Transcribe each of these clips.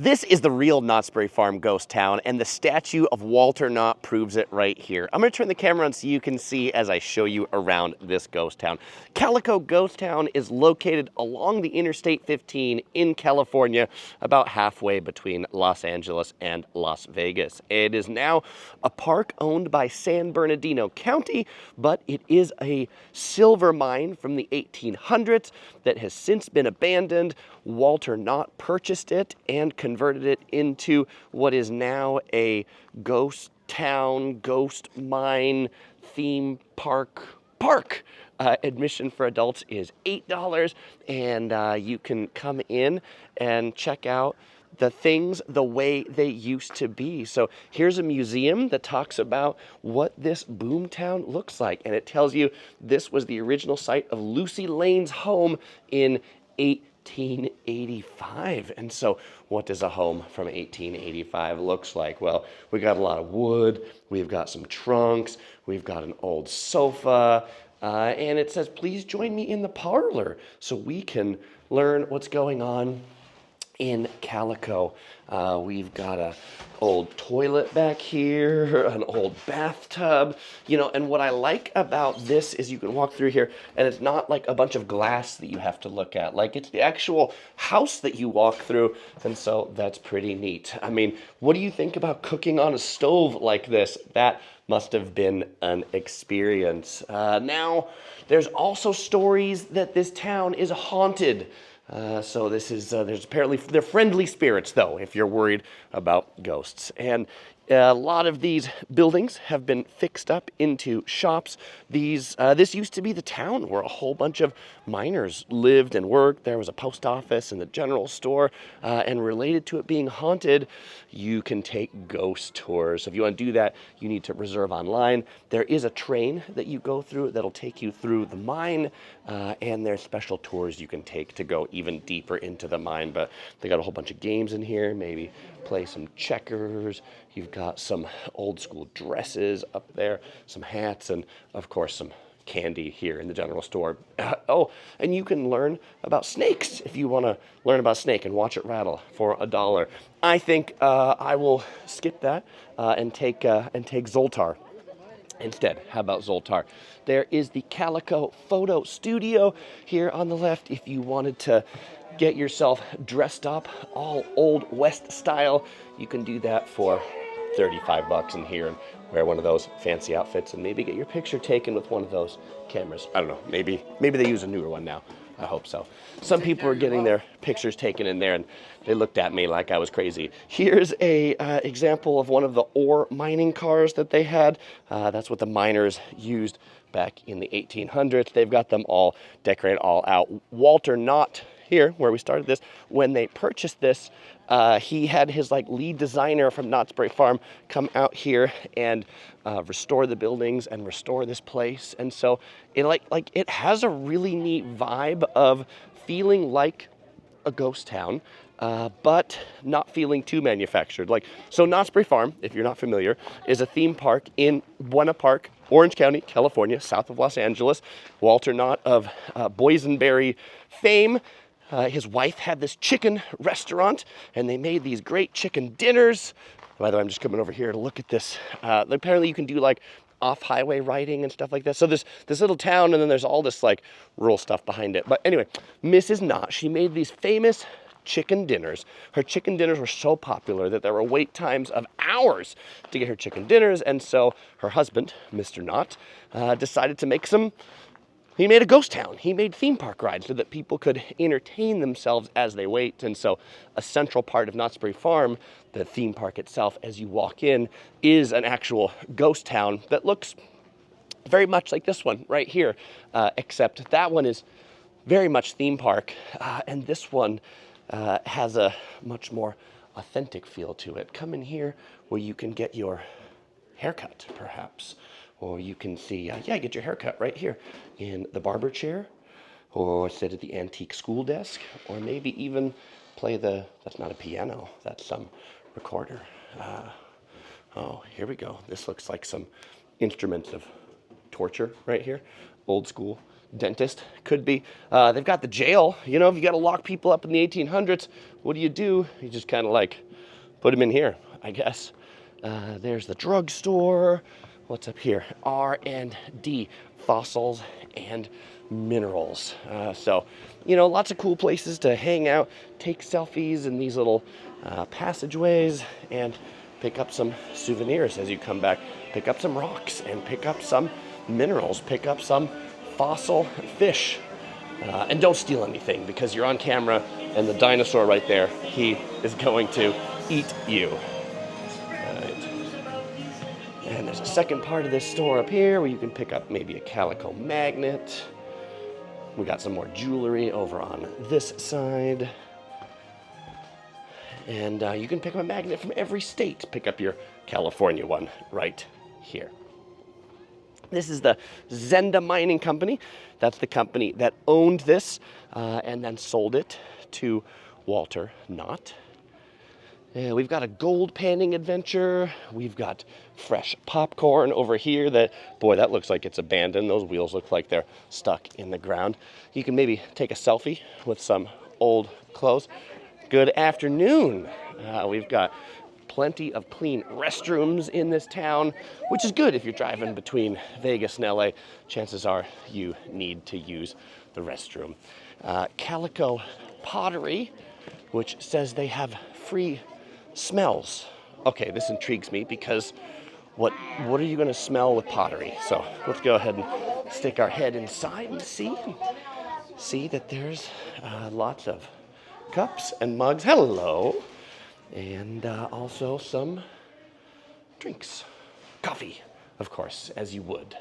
This is the real Knott's Berry Farm ghost town, and the statue of Walter Knott proves it right here. I'm going to turn the camera on so you can see as I show you around this ghost town. Calico Ghost Town is located along the Interstate 15 in California, about halfway between Los Angeles and Las Vegas. It is now a park owned by San Bernardino County, but it is a silver mine from the 1800s that has since been abandoned. Walter Knott purchased it and converted it into what is now a ghost town, ghost mine, theme park. Admission for adults is $8, and you can come in and check out the things the way they used to be. So here's a museum that talks about what this boomtown looks like, and it tells you this was the original site of Lucy Lane's home in 1885. And so what does a home from 1885 looks like? Well, we got a lot of wood, we've got some trunks, we've got an old sofa, and it says, please join me in the parlor so we can learn what's going on in Calico. We've got a old toilet back here, an old bathtub, and what I like about this is you can walk through here and it's not like a bunch of glass that you have to look at. Like, it's the actual house that you walk through, and so that's pretty neat. I mean, what do you think about cooking on a stove like this? That must have been an experience. Now, there's also stories that this town is haunted. So this is, there's apparently, they're friendly spirits though, if you're worried about ghosts. And a lot of these buildings have been fixed up into shops. This used to be the town where a whole bunch of miners lived and worked. There was a post office and a general store, and related to it being haunted, you can take ghost tours. If you want to do that, you need to reserve online. There is a train that you go through that'll take you through the mine, and there's special tours you can take to go even deeper into the mine. But they got a whole bunch of games in here, maybe play some checkers. You've got some old school dresses up there, some hats, and of course some candy here in the general store. Oh, and you can learn about snakes if you want to learn about snake and watch it rattle for $1. I think I will skip that and take Zoltar instead. How about Zoltar? There is the Calico Photo Studio here on the left if you wanted to get yourself dressed up all Old West style. You can do that for $35 in here and wear one of those fancy outfits and maybe get your picture taken with one of those cameras. I don't know, maybe they use a newer one now. I hope so. Some people are getting their pictures taken in there and they looked at me like I was crazy. Here's a example of one of the ore mining cars that they had. That's what the miners used back in the 1800s. They've got them all decorated all out. Walter Knott here, where we started this, when they purchased this, he had his lead designer from Knott's Berry Farm come out here and restore the buildings and restore this place. And so it it has a really neat vibe of feeling like a ghost town, but not feeling too manufactured. So Knott's Berry Farm, if you're not familiar, is a theme park in Buena Park, Orange County, California, south of Los Angeles. Walter Knott of boysenberry fame. His wife had this chicken restaurant, and they made these great chicken dinners. By the way, I'm just coming over here to look at this. Apparently you can do off-highway riding and stuff like that. So this little town, and then there's all this rural stuff behind it. But anyway, Mrs. Knott, she made these famous chicken dinners. Her chicken dinners were so popular that there were wait times of hours to get her chicken dinners. And so her husband, Mr. Knott, decided to make he made a ghost town. He made theme park rides so that people could entertain themselves as they wait. And so a central part of Knott's Berry Farm, the theme park itself, as you walk in, is an actual ghost town that looks very much like this one right here, except that one is very much theme park, and this one has a much more authentic feel to it. Come in here where you can get your haircut, perhaps. Or you can see, get your haircut right here in the barber chair, or sit at the antique school desk, or maybe even play that's not a piano, that's some recorder. Oh, here we go. This looks like some instruments of torture right here. Old school dentist, could be. They've got the jail. You know, if you got to lock people up in the 1800s, what do? You just kind of like put them in here, I guess. There's the drugstore. What's up here? R&D, fossils and minerals. So, you know, lots of cool places to hang out, take selfies in these little passageways, and pick up some souvenirs as you come back. Pick up some rocks and pick up some minerals. Pick up some fossil fish. And don't steal anything because you're on camera and the dinosaur right there, he is going to eat you. And there's a second part of this store up here where you can pick up maybe a calico magnet. We got some more jewelry over on this side. And you can pick up a magnet from every state. Pick up your California one right here. This is the Zenda Mining Company. That's the company that owned this and then sold it to Walter Knott. And we've got a gold panning adventure. We've got fresh popcorn over here that, boy, that looks like it's abandoned. Those wheels look like they're stuck in the ground. You can maybe take a selfie with some old clothes. Good afternoon. We've got plenty of clean restrooms in this town, which is good if you're driving between Vegas and LA. Chances are you need to use the restroom. Calico Pottery, which says they have free smells. Okay, this intrigues me because what are you going to smell with pottery? So let's go ahead and stick our head inside and see that there's lots of cups and mugs. Hello. And also some drinks. Coffee, of course, as you would.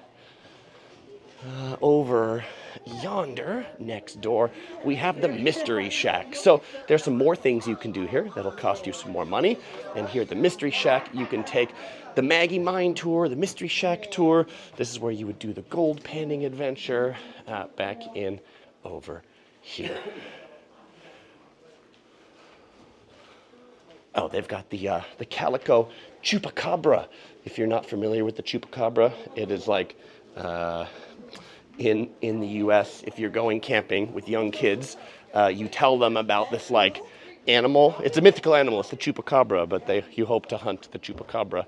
Over yonder, next door, we have the Mystery Shack. So there's some more things you can do here that'll cost you some more money. And here at the Mystery Shack, you can take the Maggie Mine tour, the Mystery Shack tour. This is where you would do the gold panning adventure back in over here. Oh, they've got the Calico Chupacabra. If you're not familiar with the Chupacabra, it is like in the U.S., if you're going camping with young kids, you tell them about this like animal. It's a mythical animal. It's the Chupacabra, but you hope to hunt the Chupacabra.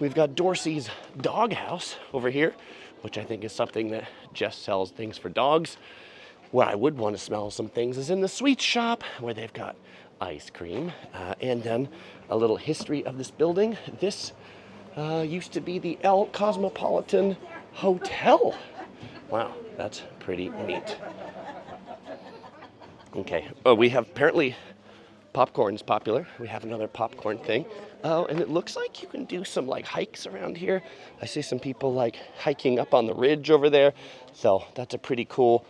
We've got Dorsey's Doghouse over here, which I think is something that just sells things for dogs. Where I would want to smell some things is in the sweet shop, where they've got ice cream, and then a little history of this building. This used to be the El Cosmopolitan Hotel. Wow, that's pretty neat. Okay, we have apparently popcorn's popular. We have another popcorn thing. Oh, and it looks like you can do some like hikes around here. I see some people like hiking up on the ridge over there. So that's a pretty cool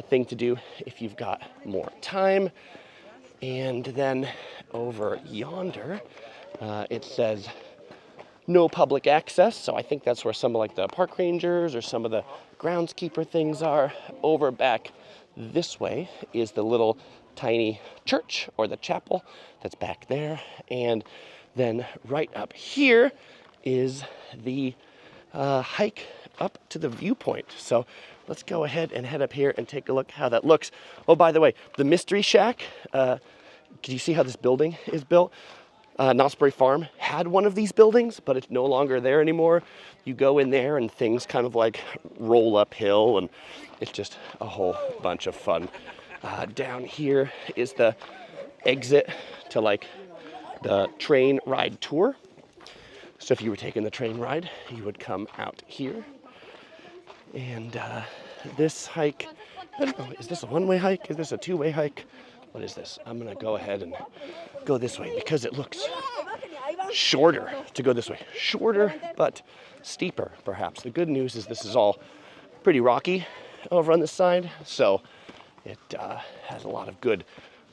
thing to do if you've got more time. And then over yonder, it says no public access. So I think that's where some of like the park rangers or some of the groundskeeper things are. Over back this way is the little tiny church or the chapel that's back there. And then right up here is the hike up to the viewpoint. So let's go ahead and head up here and take a look how that looks. Oh, by the way, the Mystery Shack, can you see how this building is built? Knott's Berry Farm had one of these buildings, but it's no longer there anymore. You go in there and things kind of like roll uphill, and it's just a whole bunch of fun. Down here is the exit to like the train ride tour. So if you were taking the train ride, you would come out here. And this hike, I don't know, is this a one-way hike? Is this a two-way hike? What is this? I'm gonna go ahead and go this way because it looks shorter to go this way. Shorter, but steeper, perhaps. The good news is this is all pretty rocky over on this side, so it has a lot of good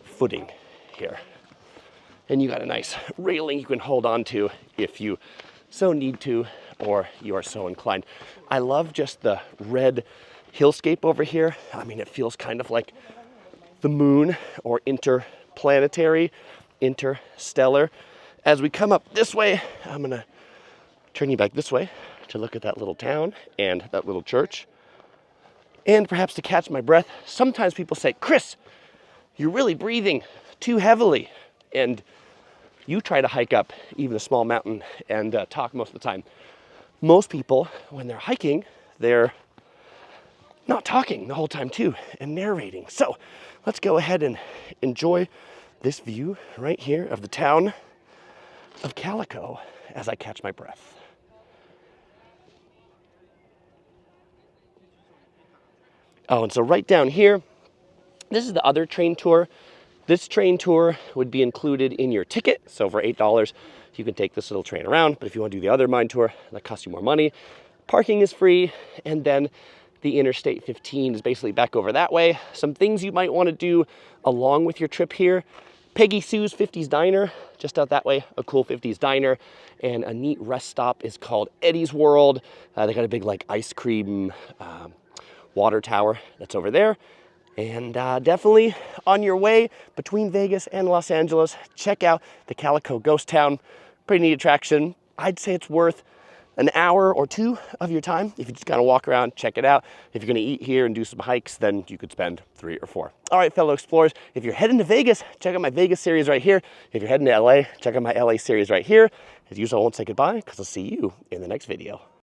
footing here. And you got a nice railing you can hold on to if you so need to, or you are so inclined. I love just the red hillscape over here. I mean, it feels kind of like the moon, or interplanetary, interstellar. As we come up this way, I'm gonna turn you back this way to look at that little town and that little church. And perhaps to catch my breath, sometimes people say, Chris, you're really breathing too heavily. And you try to hike up even a small mountain and talk most of the time. Most people, when they're hiking, they're not talking the whole time too and narrating. So let's go ahead and enjoy this view right here of the town of Calico as I catch my breath. Oh, and so right down here, this is the other train tour. This train tour would be included in your ticket. So for $8, you can take this little train around. But if you want to do the other mine tour, that costs you more money. Parking is free. And then the Interstate 15 is basically back over that way. Some things you might want to do along with your trip here. Peggy Sue's 50s Diner, just out that way, a cool 50s diner. And a neat rest stop is called Eddie's World. They got a big like ice cream water tower that's over there. And definitely on your way between Vegas and Los Angeles, check out the Calico Ghost Town. Pretty neat attraction. I'd say it's worth an hour or two of your time. If you just kind of walk around, check it out. If you're gonna eat here and do some hikes, then you could spend 3 or 4. All right, fellow explorers, if you're heading to Vegas, check out my Vegas series right here. If you're heading to LA, check out my LA series right here. As usual, I won't say goodbye because I'll see you in the next video.